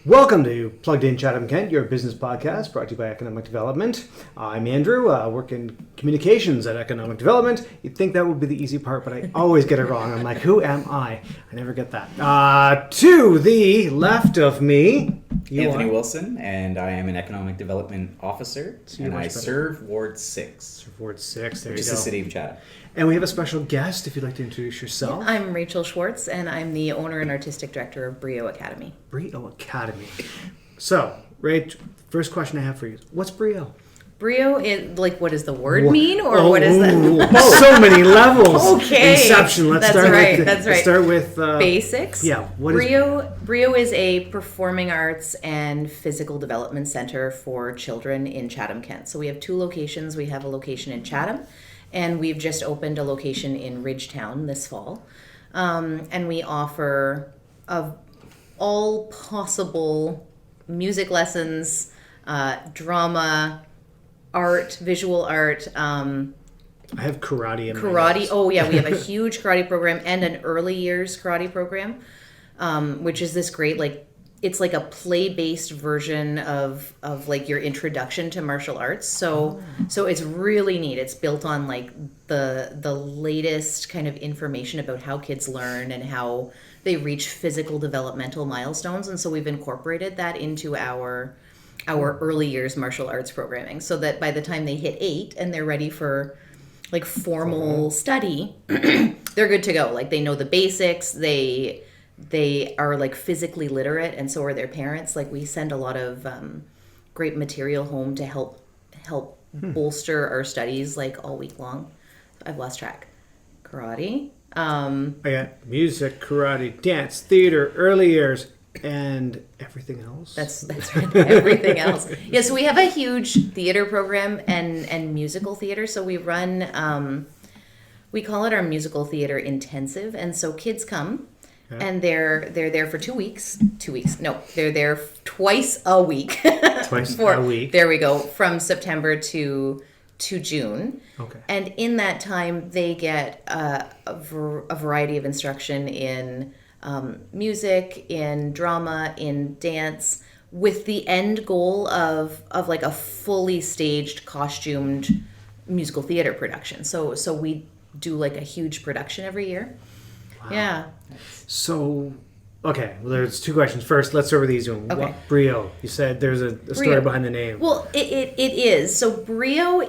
Welcome to Plugged In Chatham-Kent, your business podcast brought to you by Economic Development. I'm Andrew, work in communications at Economic Development. You'd think that would be the easy part, but I always get it wrong. I'm like, who am I? I never get that. To the left of me, Anthony Wilson, and I am an Economic Development Officer, and I serve Ward 6. Ward 6, there you go. Which is the city of Chatham. And we have a special guest, if you'd like to introduce yourself. I'm Rachel Schwarz, and I'm the owner and artistic director of BRIO Academy. BRIO Academy. So, Rach, first question I have for you. What's BRIO? BRIO is, like, what does the word mean, or what is that? So many levels. Okay. Inception. Let's start with basics. Yeah. What BRIO is a performing arts and physical development center for children in Chatham-Kent. So we have two locations. We have a location in Chatham, and we've just opened a location in Ridgetown this fall. And we offer all possible music lessons, drama, art, visual art. I have karate in karate. My Oh yeah, we have a huge karate program and an early years karate program, which is this great, it's like a play-based version of like your introduction to martial arts. So it's really neat. It's built on like the latest kind of information about how kids learn and how they reach physical developmental milestones. And so we've incorporated that into our early years martial arts programming, so that by the time they hit 8 and they're ready for like formal study, they're good to go. Like they know the basics. They are like physically literate, and so are their parents. Like we send a lot of great material home to help bolster our studies like all week long. I've lost track. Karate. I got music, karate, dance, theater, early years, and everything else. That's right. Everything else. Yeah, so we have a huge theater program and musical theater. So we run, we call it our musical theater intensive. And so kids come and they're there for 2 weeks. 2 weeks. No, they're there twice a week. Twice a week. There we go. From September to June. Okay. And in that time, they get a variety of instruction in music, in drama, in dance, with the end goal of like a fully staged, costumed musical theater production. So we do like a huge production every year. Wow. Yeah. So, okay, well, there's two questions. First, let's start with the easy one. Okay. What, BRIO? You said there's a story behind the name. Well, it is. So BRIO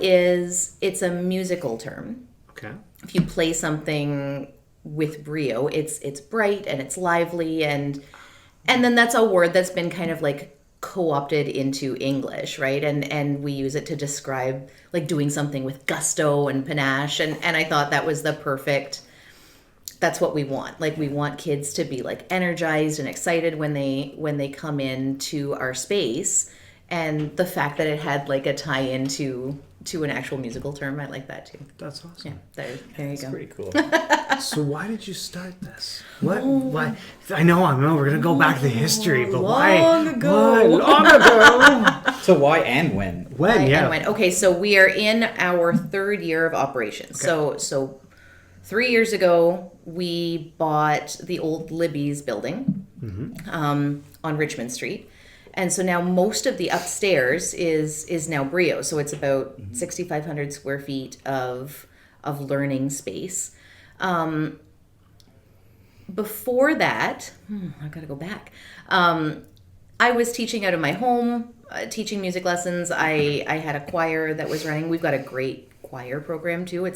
it's a musical term. Okay. If you play something with BRIO, it's bright and it's lively, and then that's a word that's been kind of like co-opted into English, right? And we use it to describe like doing something with gusto and panache, and I thought that was the perfect. That's what we want. Like we want kids to be like energized and excited when they come into our space, and the fact that it had like a tie-in to an actual musical term, I like that too. That's awesome. Yeah, there you go. Pretty cool. So why did you start this? Why? I know we're gonna go back to the history, but why? Long ago. Long ago. So why and when? When? Okay, so we are in our third year of operations. Okay. So 3 years ago, we bought the old Libby's building on Richmond Street. And so now most of the upstairs is now BRIO. So it's about 6,500 square feet of learning space. Before that, I got to go back. I was teaching out of my home, teaching music lessons. I had a choir that was running. We've got a great choir program too. I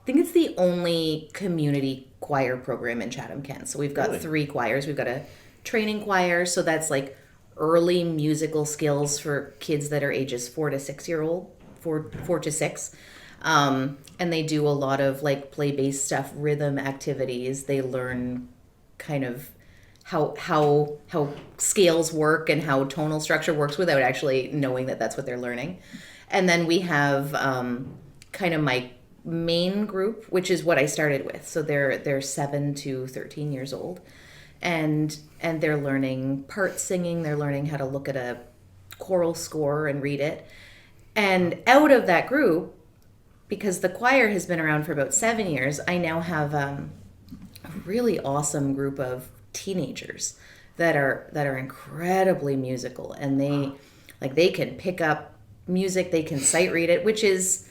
think it's the only community choir program in Chatham-Kent. So we've got 3 choirs. We've got a training choir, so that's like early musical skills for kids that are ages 4 to 6 year old, 4 to 6. And they do a lot of like play-based stuff, rhythm activities. They learn kind of how scales work and how tonal structure works without actually knowing that that's what they're learning. And then we have kind of my main group, which is what I started with. So they're 7 to 13 years old, and they're learning part singing. They're learning how to look at a choral score and read it. And out of that group, because the choir has been around for about 7 years, I now have a really awesome group of teenagers that are incredibly musical, and they can pick up music, they can sight read it, which is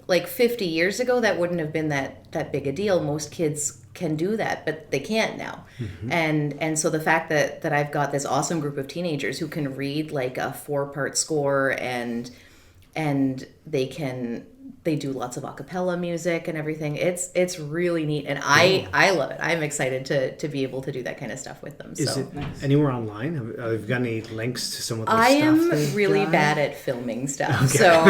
like 50 years ago that wouldn't have been that big a deal. Most kids can do that, but they can't now. And so the fact that I've got this awesome group of teenagers who can read like a 4-part score, and they do lots of a cappella music and everything. It's really neat, and I love it. I'm excited to be able to do that kind of stuff with them. Is it anywhere online? Have you got any links to some of the stuff? I am really bad at filming stuff, so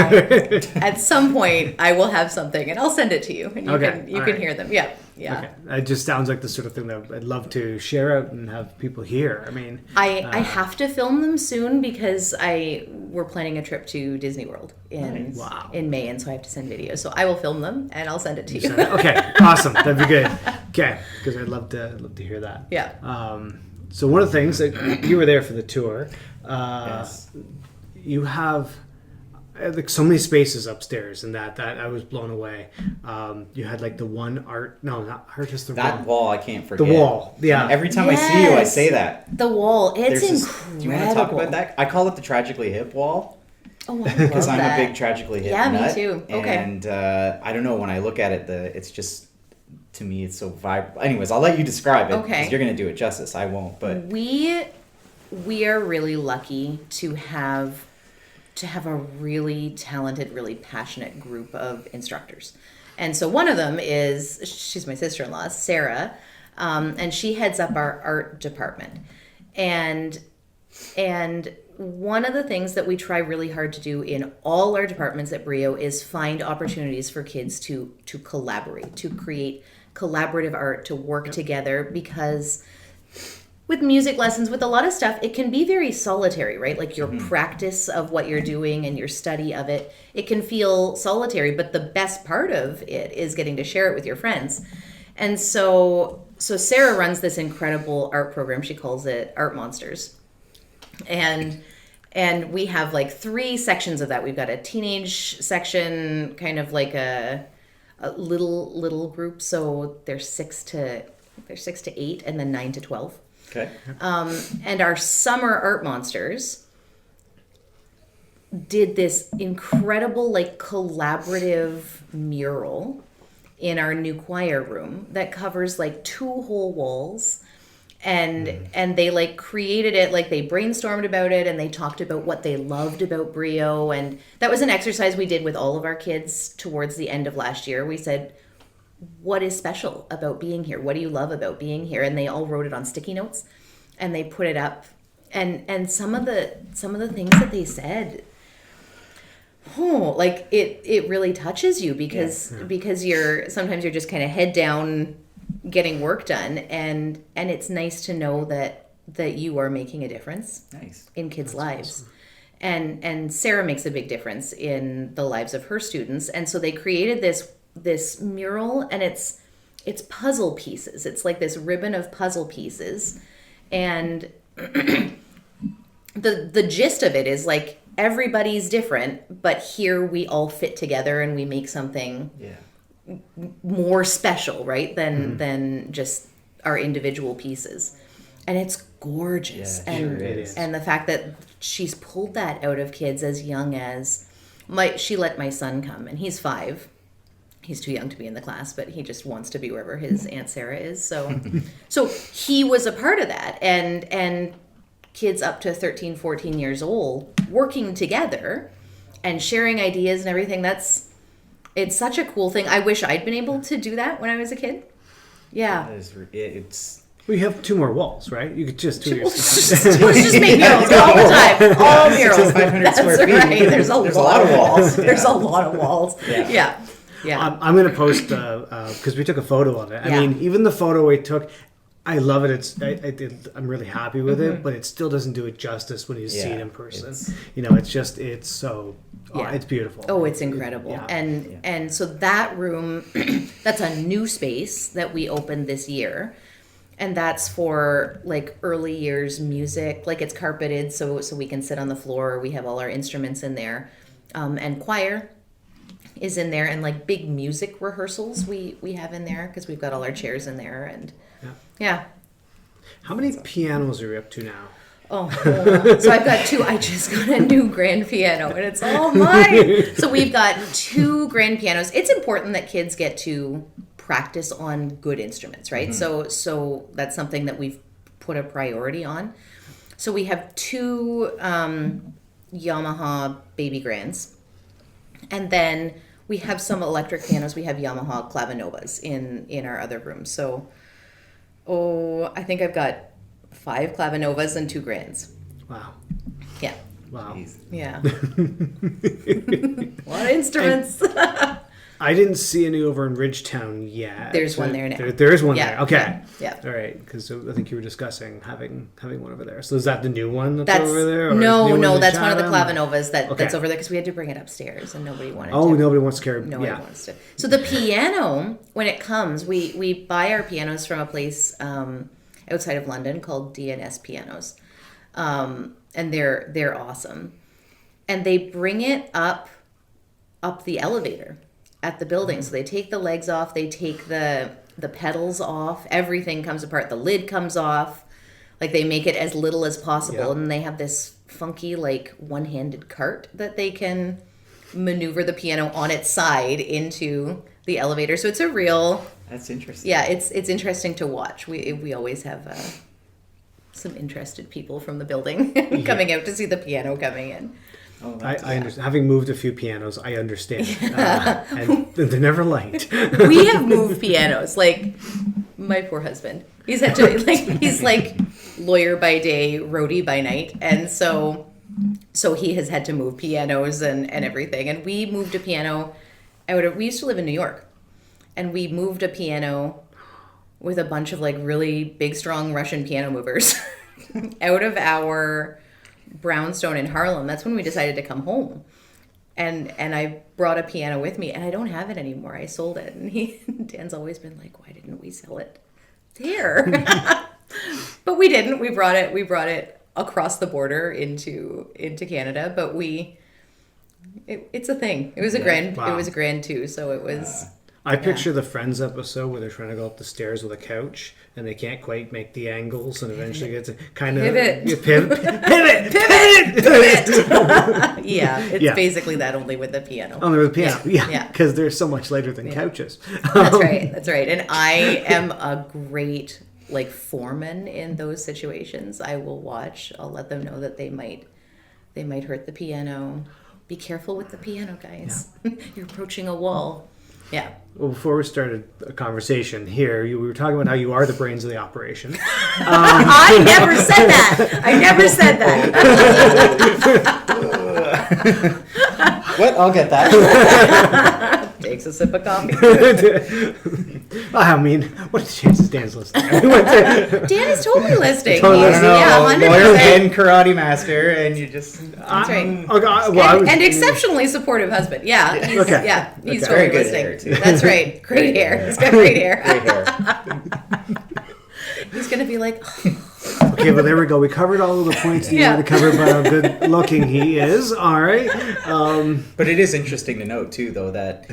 at some point I will have something and I'll send it to you, and you can hear them. Yeah. Okay. It just sounds like the sort of thing that I'd love to share out and have people hear. I mean, I have to film them soon because we're planning a trip to Disney World in May, and so I have to send videos. So I will film them and I'll send it to you. Okay, awesome. That'd be good. Okay, because I'd love to hear that. Yeah. So one of the things that you were there for the tour, Yes. you have like so many spaces upstairs, and that I was blown away. You had like the one art, no, not art, just the That wall I can't forget. The wall, yeah. Every time I see you, I say that. The wall, it's incredible. Do you want to talk about that? I call it the Tragically Hip wall. Oh, I love Because I'm that. a big Tragically Hip Yeah, nut. me too. Okay. And I don't know, when I look at it, it's just, to me, it's so vibrant. Anyways, I'll let you describe it. Okay. Because you're going to do it justice. I won't, but... We are really lucky to have a really talented, really passionate group of instructors. And so one of them she's my sister-in-law, Sarah, and she heads up our art department. And one of the things that we try really hard to do in all our departments at BRIO is find opportunities for kids to collaborate, to create collaborative art, to work together, because with music lessons, with a lot of stuff, it can be very solitary, right? Like your practice of what you're doing and your study of it, it can feel solitary, but the best part of it is getting to share it with your friends. And so Sarah runs this incredible art program. She calls it Art Monsters. And we have like 3 sections of that. We've got a teenage section, kind of like a little group. So they're 6 to 8, and then 9 to 12. Okay. And our summer Art Monsters did this incredible, like, collaborative mural in our new choir room that covers like 2 whole walls. And they like created it, like they brainstormed about it, and they talked about what they loved about BRIO. And that was an exercise we did with all of our kids towards the end of last year. We said, what is special about being here? What do you love about being here? And they all wrote it on sticky notes, and they put it up. And some of the things that they said, like it really touches you, because sometimes you're just kind of head down getting work done, and it's nice to know that you are making a difference in kids' lives. Awesome. And Sarah makes a big difference in the lives of her students. And so they created this mural, and it's puzzle pieces. It's like this ribbon of puzzle pieces, and the gist of it is like everybody's different, but here we all fit together and we make something more special, right, than just our individual pieces. And it's gorgeous. And the fact that she's pulled that out of kids as young as she let my son come, and he's 5. He's too young to be in the class, but he just wants to be wherever his Aunt Sarah is. So he was a part of that. And kids up to 13, 14 years old working together and sharing ideas and everything, it's such a cool thing. I wish I'd been able to do that when I was a kid. Yeah. Well, you have 2 more walls, right? You could just do Let's just make murals all the time. All murals. 500 square feet. Right. There's a lot of walls. There's a lot of walls. Yeah. I'm going to post, because we took a photo of it. I mean, even the photo we took, I love it. I'm really happy with it, but it still doesn't do it justice when you see it in person. It's so... it's beautiful. Oh, it's incredible. And so that room, that's a new space that we opened this year. And that's for like early years music. Like it's carpeted so we can sit on the floor. We have all our instruments in there. And choir is in there, and like big music rehearsals we have in there because we've got all our chairs in there. And How many pianos are you up to now? Oh, so I've got 2. I just got a new grand piano, and it's all mine. So we've got 2 grand pianos. It's important that kids get to practice on good instruments, right? So that's something that we've put a priority on. So we have 2 Yamaha baby grands, and then we have some electric pianos. We have Yamaha Clavinovas in our other room. So, I think I've got 5 Clavinovas and 2 grands. Wow. Yeah. Wow. Jeez. Yeah. A lot of instruments. I didn't see any over in Ridgetown yet. There's one there now. There is one there. Okay. Yeah. All right, because I think you were discussing having one over there. So is that the new one that's over there? Or No, that's one of the Chatham? Clavinovas that's over there because we had to bring it upstairs and nobody wanted to. Oh, nobody wants to carry. Nobody wants to. So the piano, when it comes, we buy our pianos from a place outside of London called D&S Pianos, and they're awesome. And they bring it up the elevator at the building. So they take the legs off, they take the pedals off, everything comes apart, the lid comes off. Like they make it as little as possible, and they have this funky like one-handed cart that they can maneuver the piano on its side into the elevator. So it's a real. That's interesting. Yeah, it's interesting to watch. We always have some interested people from the building coming out to see the piano coming in. Oh, I understand. Having moved a few pianos, I understand. And they're never light. We have moved pianos. Like my poor husband, he's had to he's like lawyer by day, roadie by night, and so he has had to move pianos and everything. And we moved a piano. We used to live in New York, and we moved a piano with a bunch of like really big, strong Russian piano movers out of our brownstone in Harlem. That's when we decided to come home, and I brought a piano with me, and I don't have it anymore. I sold it, and Dan's always been like, why didn't we sell it there? But we didn't. We brought it across the border into Canada, but it's a thing. It was a grand. Wow. It was a grand too. So it was. I picture the Friends episode where they're trying to go up the stairs with a couch and they can't quite make the angles, and eventually get to kind of Pivot. pivot. Yeah, it's basically that, only with the piano. Only with the piano, Yeah. because they're so much lighter than couches. That's right. That's right. And I am a great like foreman in those situations. I will watch. I'll let them know that they might hurt the piano. Be careful with the piano, guys. Yeah. You're approaching a wall. Yeah. Well, before we started a conversation here, we were talking about how you are the brains of the operation. I never said that. I never said that. What? I'll get that. Takes a sip of coffee. I mean, what are the chances Dan's listening? Dan is totally listening. Totally He's, listening. yeah, 100%. Lawyer and karate master, and you just. That's right. Okay, And exceptionally supportive husband. Yeah. He's, Okay. Yeah. He's Okay. totally Very good listening. hair, too. That's right. Great hair. He's got great hair. Great hair. He's going to be like, Okay, well, there we go. We covered all of the points that you wanted to cover about how good looking he is. All right. But it is interesting to note, too, though, that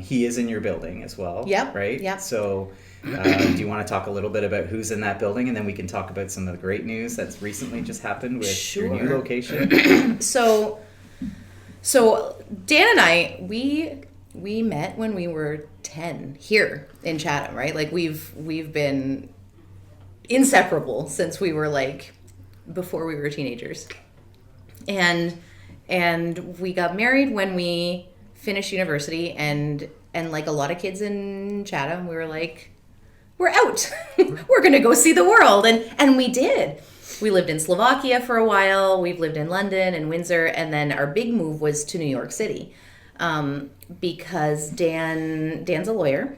he is in your building as well. Yep. Right? Yep. So do you want to talk a little bit about who's in that building, and then we can talk about some of the great news that's recently just happened with your new location? So Dan and I, we met when we were 10 here in Chatham, right? Like we've been inseparable since we were like before we were teenagers. And we got married when we finished university, and like a lot of kids in Chatham, we were like, we're out. We're going to go see the world. And we did. We lived in Slovakia for a while. We've lived in London and Windsor. And then our big move was to New York City, because Dan's a lawyer.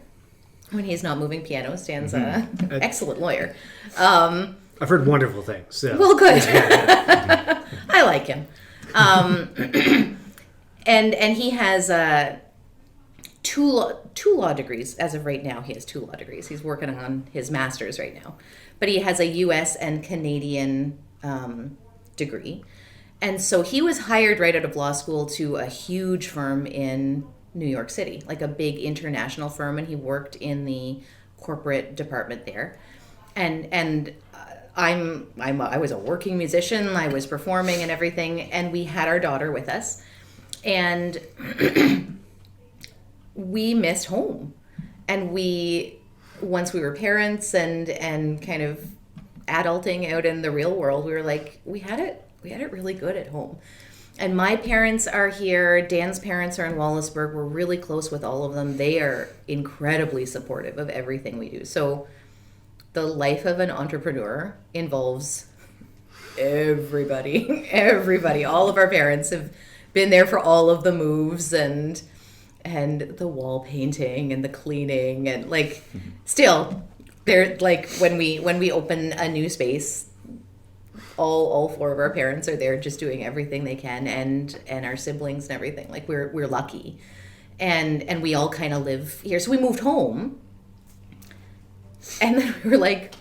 When he's not moving pianos, Dan's an excellent lawyer. I've heard wonderful things. So. Well, good. I like him. And he has two law degrees as of right now. He has 2 law degrees. He's working on his master's right now. But he has a U.S. and Canadian degree. And so he was hired right out of law school to a huge firm in New York City, like a big international firm, and he worked in the corporate department there. and I was a working musician. I was performing and everything, and we had our daughter with us, and we missed home. And once we were parents and kind of adulting out in the real world, we were like, we had it really good at home. And my parents are here. Dan's parents are in Wallaceburg. We're really close with all of them. They are incredibly supportive of everything we do. So the life of an entrepreneur involves everybody. All of our parents have been there for all of the moves and the wall painting and the cleaning and like still they're like when we open a new space, all four of our parents are there just doing everything they can and our siblings and everything. Like we're lucky. And we all kind of live here. So we moved home. And then we were like,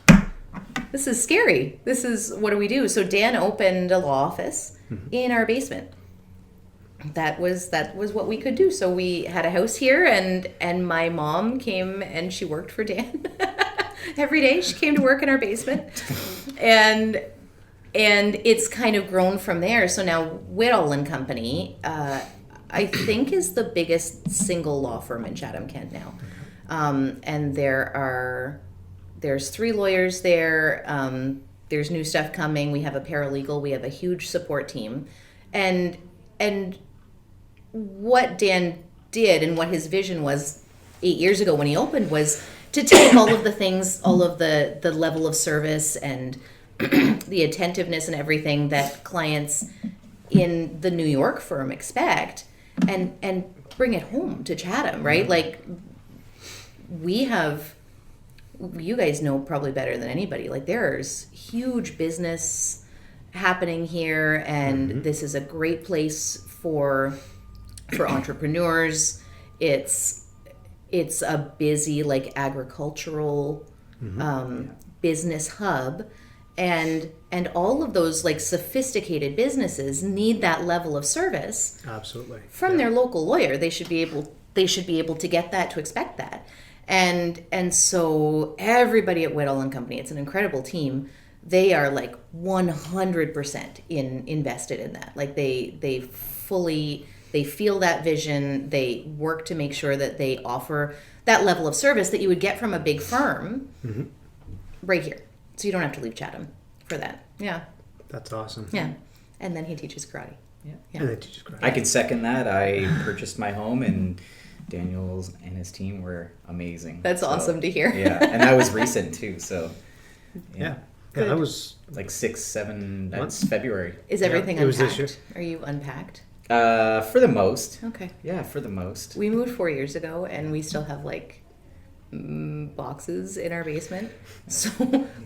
this is scary. What do we do? So Dan opened a law office in our basement. That was what we could do. So we had a house here, and my mom came and she worked for Dan every day. She came to work in our basement, and it's kind of grown from there. So now Whittle and Company, I think, is the biggest single law firm in Chatham-Kent now, and there's 3 lawyers there. There's new stuff coming. We have a paralegal. We have a huge support team, and what Dan did and what his vision was 8 years ago when he opened was to take all of the things, all of the level of service and the attentiveness and everything that clients in the New York firm expect and bring it home to Chatham, right? Like you guys know probably better than anybody, like there's huge business happening here, and this is a great place for entrepreneurs. It's a busy like agricultural business hub, and all of those like sophisticated businesses need that level of service absolutely from their local lawyer. They should be able to get that, to expect that. And so everybody at Whittle and Company, it's an incredible team. They are like 100% invested in that. Like they feel that vision. They work to make sure that they offer that level of service that you would get from a big firm right here. So you don't have to leave Chatham for that. Yeah. That's awesome. Yeah. And then he teaches karate. Yeah. And then teaches karate. I can second that. I purchased my home, and Daniel's and his team were amazing. That's awesome to hear. Yeah, and that was recent too. So yeah, that was like 6, 7 months. February. Is everything it was this unpacked? Are you unpacked? For the most. Okay. Yeah, for the most. We moved 4 years ago, and we still have like boxes in our basement. So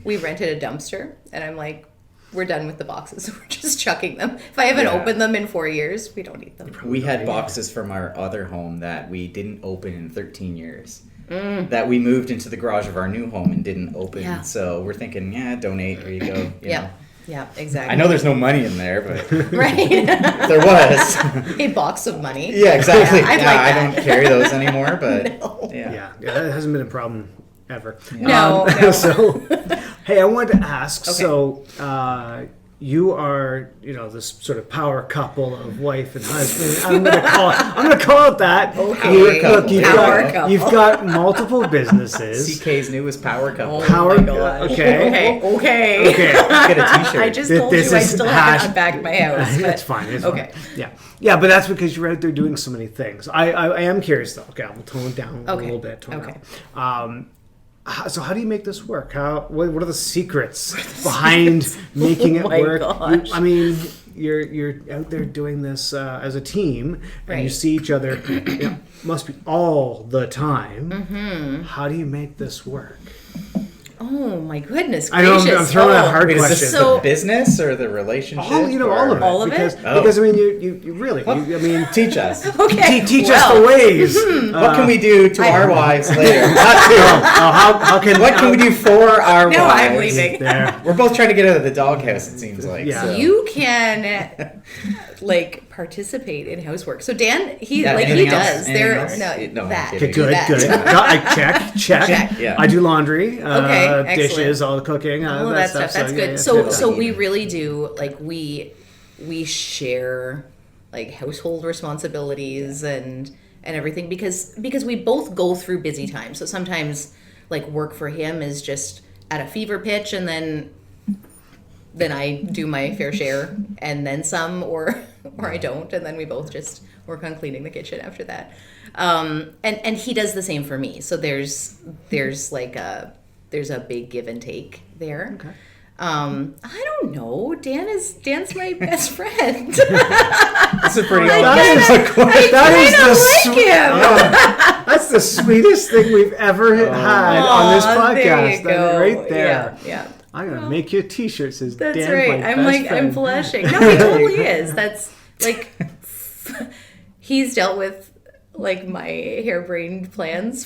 we rented a dumpster, and I'm like, we're done with the boxes. We're just chucking them. If I haven't opened them in 4 years, we don't need them. We had boxes from our other home that we didn't open in 13 years. That we moved into the garage of our new home and didn't open. Yeah. So we're thinking, donate. There you go. You know. Yeah, exactly. I know there's no money in there, but right. if there was a box of money. Yeah, exactly. I'd like that. I don't carry those anymore, but No. Yeah, that hasn't been a problem ever. No. So, hey, I wanted to ask. Okay. So, you are, this sort of power couple of wife and husband. I'm gonna call it that. Okay. You've got multiple businesses. CK's newest power couple. Oh my gosh. Okay. Get a T-shirt. I just told you I still haven't unpacked my house. That's fine. It's okay. Fine. Yeah, but that's because you're out there doing so many things. I am curious though. Okay, I will tone it down a little bit. So how do you make this work? What are the secrets behind making it work? Gosh. You're out there doing this as a team, and you Right. see each other. It must be all the time. How do you make this work? Oh my goodness I know gracious! I'm throwing out hard Wait, is questions. this So- the business or the relationship? All of it. All of it? Because you really, Teach us. Okay. teach us the ways. What can we do to our wives later? What can we do for our wives? No, I'm leaving. There. We're both trying to get out of the doghouse, it seems like. Yeah. So. You can participate in housework. So Dan, he anything else? does. Anything There, else? no, No, I'm that. kidding. Good. That. Check. Check. I do laundry. Okay. the Excellent. dishes, all the cooking, all that stuff. That's so, good. yeah, So we really do, like, we share, like, household responsibilities and everything because we both go through busy times. So sometimes, like, work for him is just at a fever pitch, and then I do my fair share and then some, or I don't, and then we both just work on cleaning the kitchen after that. And he does the same for me. So there's a big give and take there. Okay. I don't know. Dan's my best friend. That's a pretty That's the sweetest thing we've ever had on this There you podcast. go. That right there. Yeah. I'm gonna make you a T-shirt that says That's Dan, right. my I'm best like, friend. I'm blushing. No, he totally is. That's like, he's dealt with, like, my harebrained plans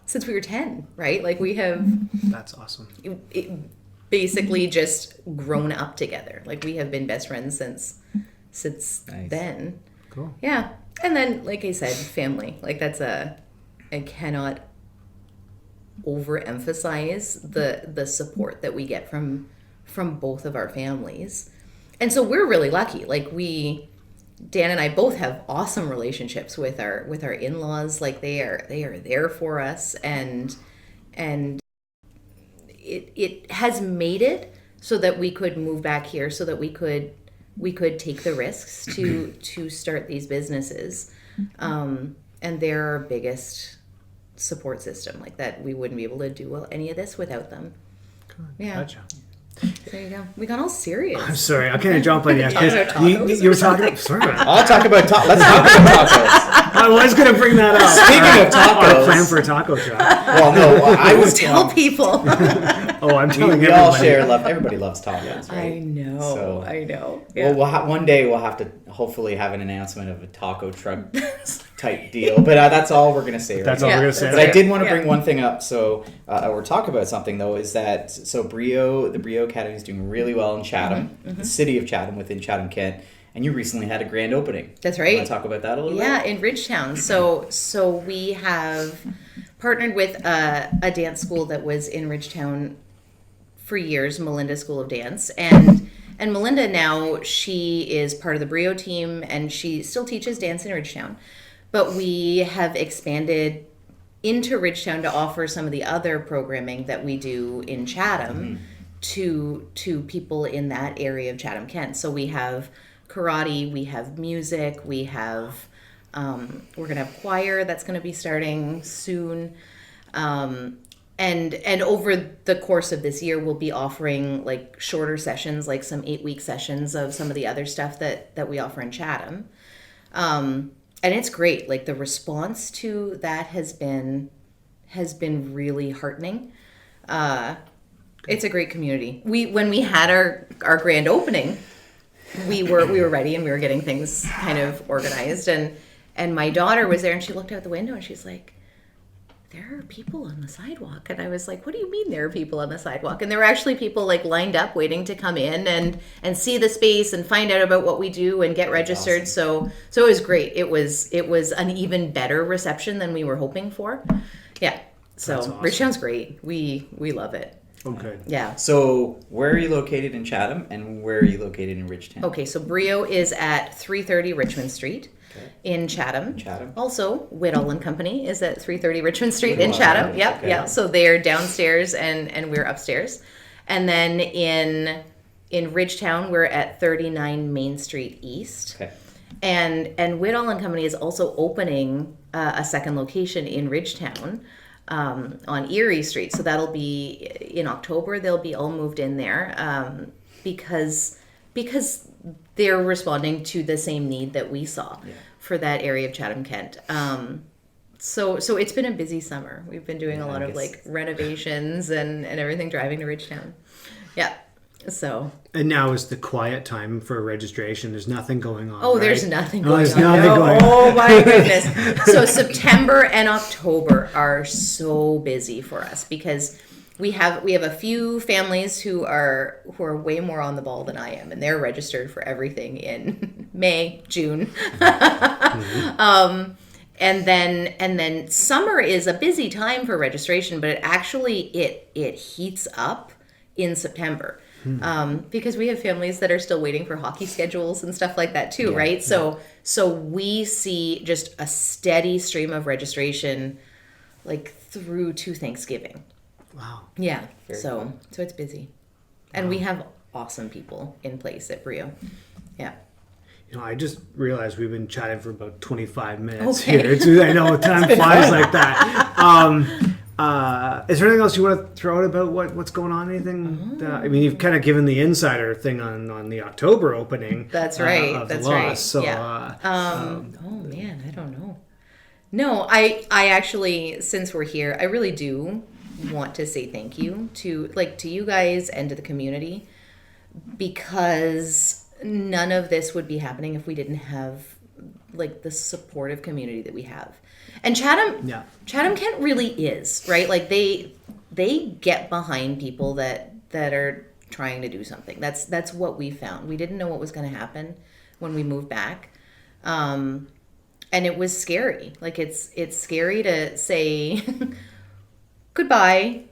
since we were 10, right? Like, we have That's awesome. basically just grown up together. Like, we have been best friends since Nice. then. Cool. Yeah. And then, like I said, family. Like, I cannot overemphasize the support that we get from both of our families. And so we're really lucky. Like, Dan and I both have awesome relationships with our in-laws. Like, they are there for us, and it has made it so that we could move back here, so that we could take the risks to start these businesses. And they're our biggest support system. Like, that we wouldn't be able to do any of this without them. Good. Yeah. Gotcha. There you go. We got all serious. I'm sorry, I can't jump on you. Talking about tacos You were or talking. Sorry, I'll talk about let's talk about tacos. I was gonna bring that up. Speaking of I plan tacos, for a taco truck. well, no, I was Tell people. Oh, I'm telling we everybody. all share love. Everybody loves tacos, right? I know. So- I know. Yeah. Well, one day we'll have to hopefully have an announcement of a taco truck type deal, but that's all we're gonna say. That's right all Yeah, we're gonna say. that's But I right. did want to Yeah. bring one thing up, so or talk about something though. Is that so? The BRIO Academy is doing really well in Chatham, the city of Chatham, within Chatham-Kent, and you recently had a grand opening. That's You right. want to talk about that a little Yeah, bit? in Ridgetown. So we have partnered with a dance school that was in Ridgetown for years, Melinda School of Dance, and Melinda now, she is part of the BRIO team, and she still teaches dance in Ridgetown. But we have expanded into Ridgetown to offer some of the other programming that we do in Chatham to people in that area of Chatham-Kent. So we have karate, we have music, we have we're gonna have choir that's gonna be starting soon. And over the course of this year, we'll be offering, like, shorter sessions, like some 8-week sessions of some of the other stuff that we offer in Chatham. And it's great. Like, the response to that has been really heartening. It's a great community. When we had our grand opening, we were ready and we were getting things kind of organized, and my daughter was there, and she looked out the window and she's like, there are people on the sidewalk. And I was like, what do you mean there are people on the sidewalk? And there were actually people, like, lined up waiting to come in and see the space and find out about what we do and get registered. Awesome. So it was great. It was an even better reception than we were hoping for. Yeah. So That's awesome. Ridgetown's great. We love it. Oh, good. Yeah. So, where are you located in Chatham, and where are you located in Ridgetown? Okay, so BRIO is at 330 Richmond Street Okay. in Chatham. Chatham. Also, Whitall and Company is at 330 Richmond Street in Whitall, Chatham. yeah. Yep, Okay. yeah. So they're downstairs and we're upstairs. And then in Ridgetown, we're at 39 Main Street East. Okay. And Whitall and Company is also opening a second location in Ridgetown. On Erie Street, so that'll be in October. They'll be all moved in there because they're responding to the same need that we saw for that area of Chatham-Kent. So it's been a busy summer. We've been doing a lot of, like, renovations and everything, driving to Ridgetown. Yeah. So. And now is the quiet time for registration. There's nothing going on. Oh, right? there's nothing No, going there's on. nothing No. going on. Oh my goodness. So September and October are so busy for us because we have a few families who are way more on the ball than I am, and they're registered for everything in May, June. And then summer is a busy time for registration, but it heats up in September. Because we have families that are still waiting for hockey schedules and stuff like that too, right? So we see just a steady stream of registration like through to Thanksgiving. Wow. Yeah. So it's busy. And we have awesome people in place at BRIO. Yeah. I just realized we've been chatting for about 25 minutes here. I know time flies like that. Is there anything else you want to throw out about what's going on? Anything? You've kind of given the insider thing on the October opening. That's right. Of That's the right. loss. So, oh man, I don't know. No, I actually, since we're here, I really do want to say thank you to you guys and to the community, because none of this would be happening if we didn't have the supportive community that we have. And Chatham-Kent really is, right? Like they get behind people that are trying to do something. That's what we found. We didn't know what was going to happen when we moved back. And it was scary. It's scary to say goodbye,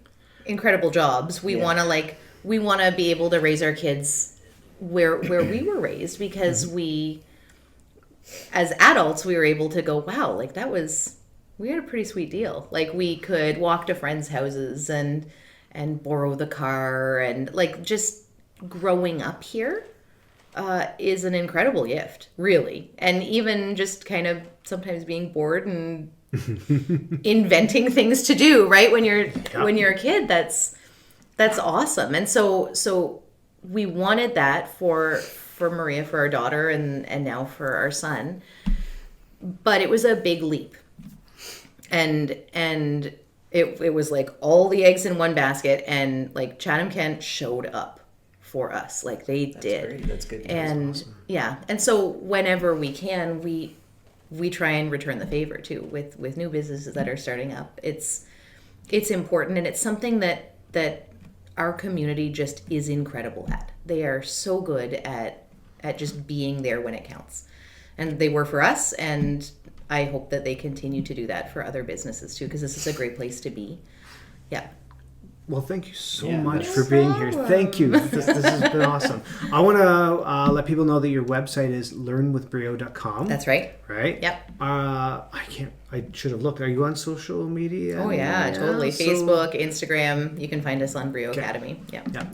incredible jobs. We want to be able to raise our kids where we were raised, because we, as adults, we were able to go, wow, we had a pretty sweet deal. We could walk to friends' houses and borrow the car, and just growing up here is an incredible gift, really. And even just kind of sometimes being bored and inventing things to do, right? When you're a kid, that's awesome. And so we wanted that for Maria, for our daughter, and now for our son. But it was a big leap. And it was all the eggs in one basket, and Chatham-Kent showed up for us. They did. Great. That's good. And That's awesome. Yeah. And so whenever we can, we try and return the favor too with new businesses that are starting up. It's important, and it's something that our community just is incredible at. They are so good at just being there when it counts. And they were for us, and I hope that they continue to do that for other businesses too, because this is a great place to be. Yeah. Well, thank you so Yeah, much no for being here. problem. Thank you. This has been awesome. I want to let people know that your website is learnwithbrio.com. That's right. Right? Yep. I should have looked. Are you on social media? Oh yeah, totally. So- Facebook, Instagram. You can find us on BRIO Academy. Yeah. Yeah,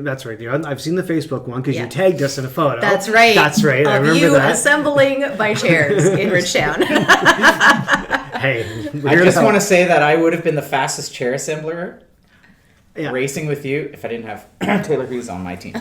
that's right. I've seen the Facebook one because Yeah. you tagged us in a photo. That's right. That's right. I Of remember you that. assembling my chairs in Ridgetown. Hey, I just want to say that I would have been the fastest chair assembler Yeah. racing with you if I didn't have Taylor Hughes on my team.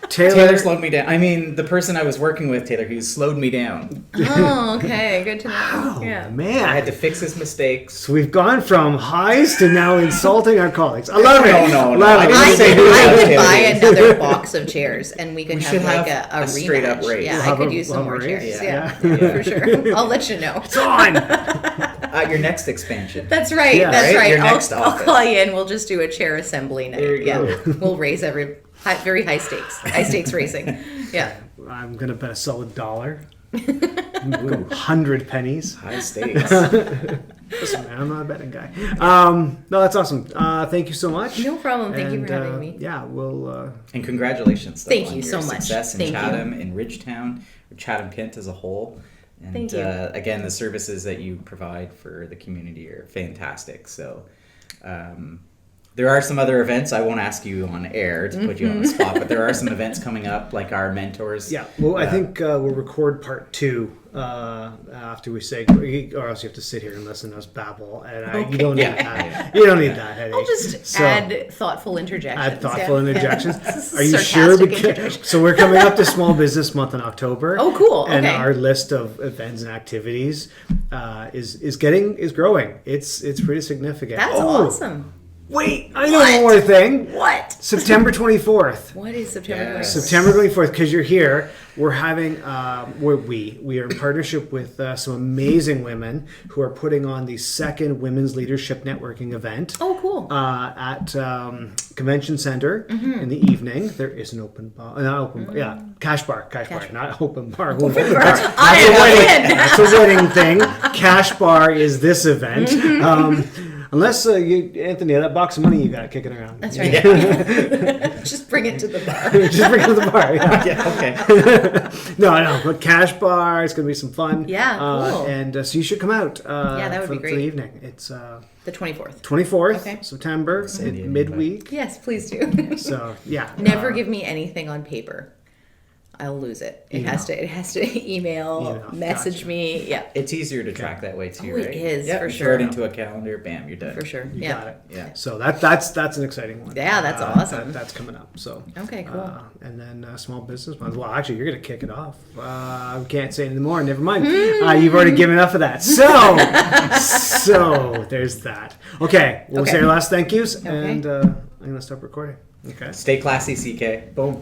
Taylor Taylor slowed me down. I mean, the person I was working with, Taylor Hughes, slowed me down. Oh, okay. Good to know. Oh, Yeah. man. I had to fix his mistakes. So we've gone from highs to now insulting our colleagues. I love it. No. Love I it. didn't I say could, who was I could Taylor buy Hughes. another box of chairs, and we could We have should like have a a straight up rematch. race. Yeah, We'll I have could a- use we'll some have a more race. chairs. Yeah. Yeah, for sure. I'll let you know. It's on. Your next expansion. That's right. Yeah. That's Right? right. Your I'll next I'll office. call you in. We'll just do a chair assembly night. There you go. We'll raise very high stakes racing. Yeah. I'm going to bet a solid $1. 100 pennies. High stakes. Listen, man, I'm not a betting guy. No, that's awesome. Thank you so much. No problem. Thank you for And, having me. Yeah, we'll... And congratulations, though, Thank on you your so much. success in Thank you. Chatham, in Ridgetown, or Chatham-Kent as a whole. And Thank you. Again, the services that you provide for the community are fantastic. So there are some other events. I won't ask you on air to put you on the spot, but there are some events coming up, like our mentors. Yeah, well, I think we'll record part 2 after we say, or else you have to sit here and listen to us babble, and you don't need that. You don't need that headache. I'll just add thoughtful interjections. Add thoughtful interjections. Are you Sarcastic sure? interjections. So we're coming up to Small Business Month in October. Oh, cool. And Okay. our list of events and activities is growing. It's pretty significant. That's awesome. Wait, I know one more thing. What? September 24th. What is September? Yes. 24th? September 24th, because you're here, we're having, we are in partnership with some amazing women who are putting on the second Women's Leadership Networking event. Oh, cool. At Convention Center in the evening. There is an open bar, cash bar, not open bar. Open bar. That's a wedding thing. Cash bar is this event. Unless Anthony, that box of money you got kicking around. That's right. Just bring it to the bar. Just bring it to the bar. Yeah. Yeah, okay. No, but cash bar. It's gonna be some fun. Yeah, cool. And so you should come out. That would be great. For the evening. It's The 24th. 24th Okay. September, midweek. Yes, please do. So yeah. Never give me anything on paper. I'll lose it. It has to email, message me. Yeah, It's easier to track that way too, Oh, it right? is, Yeah, for you sure. throw it into a calendar, bam, you're done. for sure. You Yeah. got it. Yeah. So that's an exciting one. Yeah, that's awesome. That's coming up. So Okay, cool. and then small business month. Well, actually, you're going to kick it off. We can't say any more. Never mind. You've already given enough of that. So there's that. Okay, we'll say our last thank yous, and I'm going to stop recording. Okay. Stay classy, CK. Boom.